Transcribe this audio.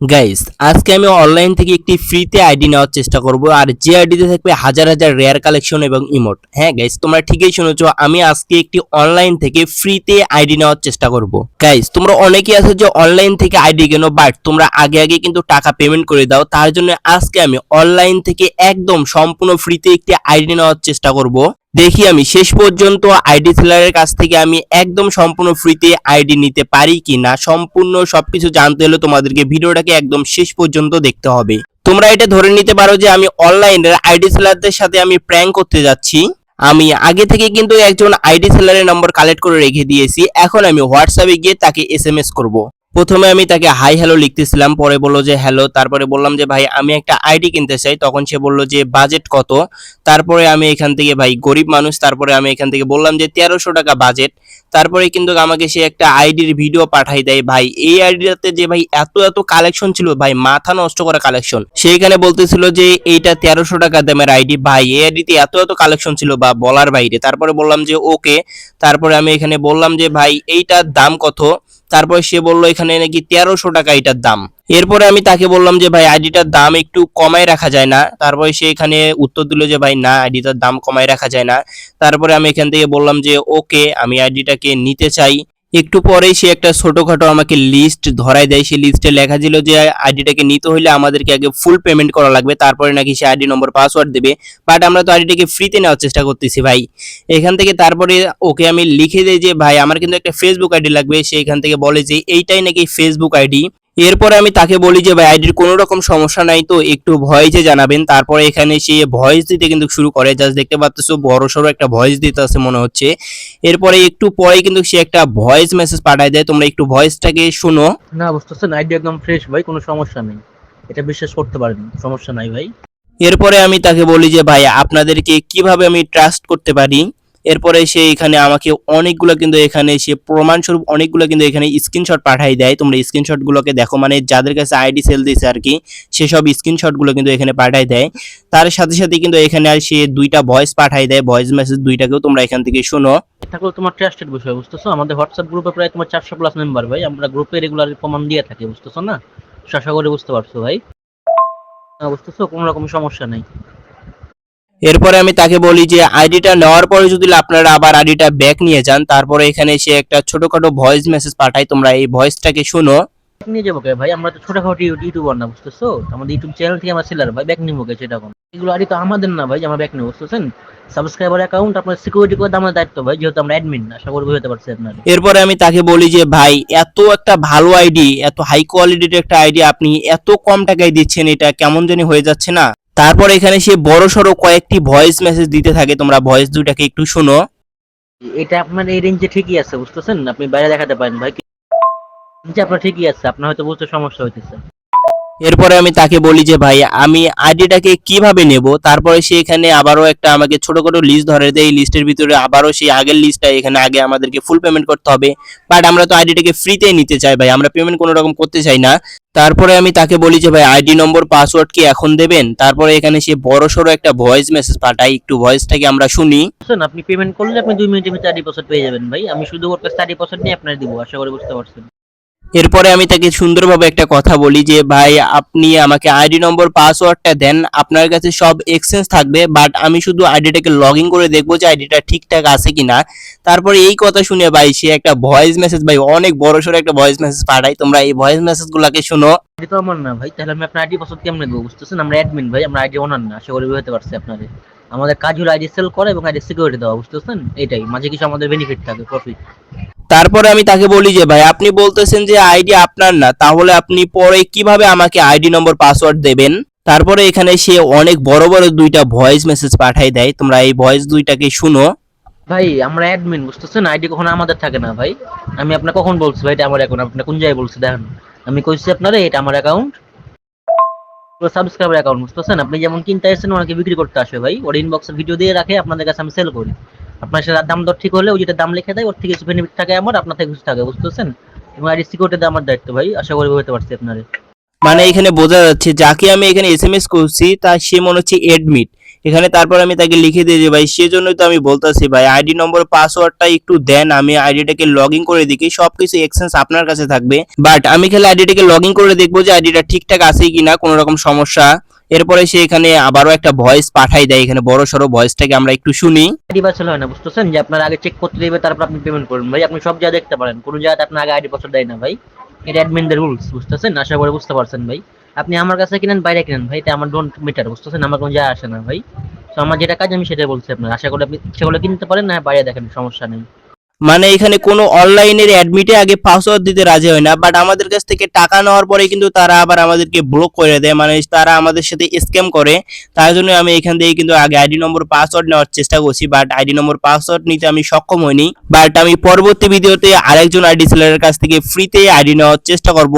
Guys, আজকে আমি online থেকে একটি ফ্রিতে আইডি নেওয়ার চেষ্টা করব, আর যে আইডিতে থাকবে হাজার হাজার রেয়ার কালেকশন এবং ইমোট। হ্যাঁ গাইস, তোমরা ঠিকই শুনেছো, আমি আজকে একটি অনলাইন থেকে ফ্রিতে আইডি নেওয়ার চেষ্টা করব। গাইস, তোমরা অনেকেই আছো যে অনলাইন থেকে আইডি কেনো, বাট তোমরা আগে আগে কিন্তু টাকা পেমেন্ট করে দাও। তার জন্য আজকে আমি অনলাইন থেকে একদম সম্পূর্ণ ফ্রিতে একটি আইডি নেওয়ার চেষ্টা করব। দেখি আমি শেষ পর্যন্ত আইডি সেলারের কাছ থেকে আমি একদম সম্পূর্ণ ফ্রিতে আইডি নিতে পারি কিনা। সম্পূর্ণ সবকিছু জানতে হলে তোমাদেরকে ভিডিওটাকে একদম শেষ পর্যন্ত দেখতে হবে। তোমরা এটা ধরে নিতে পারো যে আমি অনলাইনের আইডি সেলারদের সাথে আমি প্র্যাঙ্ক করতে যাচ্ছি। আমি আগে থেকে কিন্তু একজন আইডি সেলারের নম্বর কালেক্ট করে রেখে দিয়েছি। এখন আমি হোয়াটসঅ্যাপে গিয়ে তাকে এসএমএস করব। প্রথমে আমি তাকে হাই হ্যালো লিখতেছিলাম, পরে বললো যে হ্যালো, তারপরে বললাম যে ভাই আমি একটা আইডি কিনতে চাই। তখন সে বললো যে বাজেট কত। তারপরে আমি এখান থেকে, ভাই গরিব মানুষ, তারপরে আমি এখান থেকে বললাম যে 1300 টাকা বাজেট। তারপরে কিন্তু আমাকে সে একটা আইডির ভিডিও পাঠাই দেয়। ভাই এই আইডিটাতে যে ভাই এত এত কালেকশন ছিল, ভাই মাথা নষ্ট করা কালেকশন। সেইখানে বলতেছিল যে এইটা 1300 টাকা দামের আইডি। ভাই এই আইডিতে এত এত কালেকশন ছিল বা বলার বাইরে। তারপরে বললাম যে ওকে। তারপরে আমি এখানে বললাম যে ভাই এইটার দাম কত। তারপরে সে বললো এখানে নাকি 1300 টাকা এটার দাম। এরপরে আমি তাকে বললাম যে ভাই আইডিটার দাম একটু কমায় রাখা যায় না। তারপরে সে এখানে উত্তর দিল যে ভাই না, আইডিটার দাম কমায় রাখা যায় না। তারপরে আমি এখান থেকে বললাম যে ওকে, আমি আইডিটাকে নিতে চাই। একটু পরেই সে একটা ছোটখাটো আমাকে লিস্ট ধরাই দেয়। সেই লিস্টে লেখা ছিল যে আইডিটাকে নিতে হলে আমাদেরকে আগে ফুল পেমেন্ট করা লাগবে, তারপরে নাকি সে আইডি নম্বর পাসওয়ার্ড দেবে। বাট আমরা তো আইডিটাকে ফ্রিতে নেওয়ার চেষ্টা করতেছি ভাই। এখান থেকে তারপরে ওকে আমি লিখে দেই যে ভাই আমার কিন্তু একটা ফেসবুক আইডি লাগবে। সে এখান থেকে বলে যে এইটাই নাকি ফেসবুক আইডি। এরপরে আমি তাকে বলি যে ভাই আইডির কোনো রকম সমস্যা নাই তো একটু ভয়েসে জানাবেন। তারপরে এখানে সে ভয়েস দিতে কিন্তু শুরু করে। জাস্ট দেখতে পাচ্তেছো বড় সড়ো একটা ভয়েস দিতে আছে মনে হচ্ছে। এরপরে একটু পরে কিন্তু সে একটা ভয়েস মেসেজ পাঠায় দেয়, তোমরা একটু ভয়েসটাকে শোনো। না বুঝতেছেন, আইডিয়া একদম ফ্রেশ ভাই, কোনো সমস্যা নেই, এটা বিশ্বাস করতে পারেন, সমস্যা নাই ভাই। এরপরে আমি তাকে বলি যে ভাই আপনাদেরকে কিভাবে আমি ট্রাস্ট করতে পারি। এরপরে সে এখানে আমাকে অনেকগুলো কিন্তু এখানে সে প্রমাণস্বরূপ অনেকগুলো কিন্তু এখানে স্ক্রিনশট পাঠাই দেয়। তোমরা স্ক্রিনশটগুলোকে দেখো, মানে যাদের কাছে আইডি সেল দিয়েছে আর কি, সেসব স্ক্রিনশটগুলো কিন্তু এখানে পাঠাই দেয়। তার সাথে সাথে কিন্তু এখানে আর সে দুইটা ভয়েস পাঠাই দেয়, ভয়েস মেসেজ দুইটাকেও তোমরা এখান থেকে শোনো। এটা হলো তোমার ট্রাস্টেড বিষয়, বুঝতেছো? আমাদের হোয়াটসঅ্যাপ গ্রুপে প্রায় তোমার 400 প্লাস মেম্বার ভাই, আমরা গ্রুপে রেগুলার প্রমাণ দিয়ে থাকি, বুঝতেছো না? আশা করে বুঝতে পারছো ভাই। না বুঝতেছো, কোনো রকম সমস্যা নেই। এরপরে আমি তাকে বলি যে আইডিটা নেওয়ার পরে যদি আপনারা আবার আইডিটা ব্যাক নিয়ে যান। তারপরে এখানে সে একটা ছোটখাটো ভয়েস মেসেজ পাঠায়, তোমরা এই ভয়েসটাকে শোনো। ব্যাক নিয়ে যাবো কে ভাই, আমরা তো ছোটখাটো ইউটিউবার না, বুঝতেছো? আমাদের ইউটিউব চ্যানেল থেকে আমরা সেলার ভাই, ব্যাক নিবো কে সেটা কোন? এগুলো আইডি তো আমাদের না ভাই, আমরা ব্যাক নেবো, বুঝতেছেন? সাবস্ক্রাইবার অ্যাকাউন্ট আপনার সিকিউরিটি করে আমার দায়িত্ব ভাই, যেহেতু আমরা অ্যাডমিন না, আশা করি বুঝতে পারছি আপনারা। এরপরে আমি তাকে বলি যে ভাই এত একটা ভালো আইডি, এত হাই কোয়ালিটির একটা আইডি আপনি এত কম টাকায় দিচ্ছেন, এটা কেমন জানি হয়ে যাচ্ছে না। তারপর এখানে সে বড় সড়ো কয়েকটি ভয়েস মেসেজ দিতে থাকে, তোমরা ভয়েস দুইটাকে একটু শোনো। এটা আপনার এই রেঞ্জে ঠিকই আছে, বুঝতেছেন? আপনি বাইরে দেখাতে পারেন ভাই, যে আপনার ঠিকই আছে, আপনার হয়তো বুঝতে সমস্যা হইতেছে। এরপরে আমি তাকে বলি যে ভাই আমি আইডিটাকে কিভাবে নেব। তারপরে সে এখানে আবারও একটা আমাকে ছোটখাটো লিস্ট ধরে দেয়। এই লিস্টের ভিতরে আবারও সেই আগের লিস্টটা, এখানে আগে আমাদেরকে ফুল পেমেন্ট করতে হবে। বাট আমরা তো আইডিটাকে ফ্রিতেই নিতে চাই ভাই, আমরা পেমেন্ট কোনো রকম করতে চাই না। তারপরে আমি তাকে বলি যে ভাই আইডি নম্বর পাসওয়ার্ড কি এখন দেবেন। তারপরে এখানে সে বড় সড়ো একটা ভয়েস মেসেজ পাঠায়, একটু ভয়েসটাকে আমরা শুনি। বুঝছেন, আপনি পেমেন্ট করলে আপনি 2 মিনিটের ভিতরে 30% পেয়ে যাবেন ভাই, আমি শুধু ওর কাছে 30% নিয়ে আপনার দিব, আশা করি বুঝতে পারছেন। এরপরে আমি তাকে সুন্দরভাবে একটা কথা বলি যে ভাই আপনি আমাকে আইডি নম্বর পাসওয়ার্ডটা দেন, আপনার কাছে সব এক্সচেঞ্জ থাকবে, বাট আমি শুধু আইডিটাকে লগ ইন করে দেখবো যে আইডিটা ঠিকঠাক আছে কিনা। তারপরে এই কথা শুনে ভাই সে একটা ভয়েস মেসেজ, ভাই অনেক বড়সড় একটা ভয়েস মেসেজ পাঠায়, তোমরা এই ভয়েস মেসেজগুলোকে শোনো। আইডি তো আমার না ভাই, তাহলে আমি আপনার আইডি পাসওয়ার্ড কেমনে দেবো? বুঝতেছেন, আমরা অ্যাডমিন ভাই, আমরা আইডি ওনার না, আশা করি বুঝতে পারছি আপনাদের। আমাদের কাজ হলো আইডি সেল করা এবং আইডি সিকিউরিটি দেওয়া, বুঝতেছেন? এটাই, মাঝে কিছু আমাদের বেনিফিট থাকে, প্রফিট। তারপরে আমি তাকে বলি যে ভাই আপনি বলতেছেন যে আইডি আপনার না, তাহলে আপনি পরে কিভাবে আমাকে আইডি নম্বর পাসওয়ার্ড দেবেন। তারপরে এখানে সে অনেক বড় বড় দুইটা ভয়েস মেসেজ পাঠাই দেয়, তোমরা এই ভয়েস দুইটাকে শুনো। ভাই আমরা অ্যাডমিন, বুঝতেছেন? আইডি কখনো আমাদের থাকে না ভাই। আমি আপনাকে কখন বলছি ভাই এটা আমার অ্যাকাউন্ট? আপনি কোন জায়গায় বলছি দেখেন? আমি কইছি আপনারা এটা আমার অ্যাকাউন্ট, সাবস্ক্রাইবার অ্যাকাউন্ট, বুঝতেছেন? আপনি যেমন কিনতে আসেন ওনাকে বিক্রি করতে আসে ভাই, ওর ইনবক্সে ভিডিও দিয়ে রাখে, আপনাদের কাছে আমি সেল করি। আপনার সাথে দাম দর ঠিক হলে ওই যেটা দাম লিখে দেয়, ওর থেকে কিছু বেনিফিট থাকে আমার, আপনার থেকে কিছু থাকে, বুঝতেছেন? এবং আইডি সিকিউরিটি দেওয়া আমার দায়িত্ব ভাই, আশা করি বুঝতে পারছি আপনারা। মানে এখানে বোঝা যাচ্ছে যাকে আমি এখানে এসএমএস করছি তা সে মনে হচ্ছে এডমিট। এখানে তারপর আমি তাকে লিখে দিয়ে যে ভাই সেজন্যই তো আমি বলতাছি ভাই আইডি নম্বর পাসওয়ার্ডটা একটু দেন, আমি আইডিটাকে লগ ইন করে দেখি, সবকিছু এক্সচেঞ্জ আপনার কাছে থাকবে, বাট আমি খালি আইডিটাকে লগ ইন করে দেখবো যে আইডিটা ঠিকঠাক আছে কিনা, কোনো রকম সমস্যা। এরপরে সে এখানে আবারও একটা ভয়েস পাঠাই দেয়, এখানে বড় সড়ো ভয়েসটাকে আমরা একটু শুনি। আইডি পাসওয়ার্ড হয় না, বুঝতেছেন? যে আপনার আগে চেক করতে দিবে, তারপর আপনি পেমেন্ট করবেন ভাই। আপনি সব জায়গায় দেখতে পারেন, কোনো জায়গাতে আপনার আগে আইডি পাসওয়ার্ড দেয় না ভাই। এটা অ্যাডমিনদের রুলস, বুঝতেছেন? আশা করি বুঝতে পারছেন ভাই। আপনি আমার কাছে কিনেন, বাইরে কিনেন ভাই, এটা আমার ডোন্ট মিটার, বুঝতেছেন? আমার কোনো যায় আসে না ভাই। তো আমার যেটা কাজ আমি সেটাই বলছি আপনার। আশা করি আপনি সেগুলো কিনতে পারেন, না বাইরে দেখেন, সমস্যা নেই। মানে এখানে কোনো অনলাইনের অ্যাডমিটে আগে পাসওয়ার্ড দিতে রাজি হয় না, বাট আমাদের কাছ থেকে টাকা নেওয়ার পরে কিন্তু তারা আবার আমাদেরকে ব্লক করে দেয়, মানে তারা আমাদের সাথে স্ক্যাম করে। তার জন্য আমি এখান থেকে কিন্তু আগে আইডি নম্বর পাসওয়ার্ড নেওয়ার চেষ্টা করছি, বাট আইডি নম্বর পাসওয়ার্ড নিতে আমি সক্ষম হইনি। বাট আমি পরবর্তী ভিডিওতে আরেকজন আইডি সেলারের কাছ থেকে ফ্রিতে আইডি নেওয়ার চেষ্টা করব।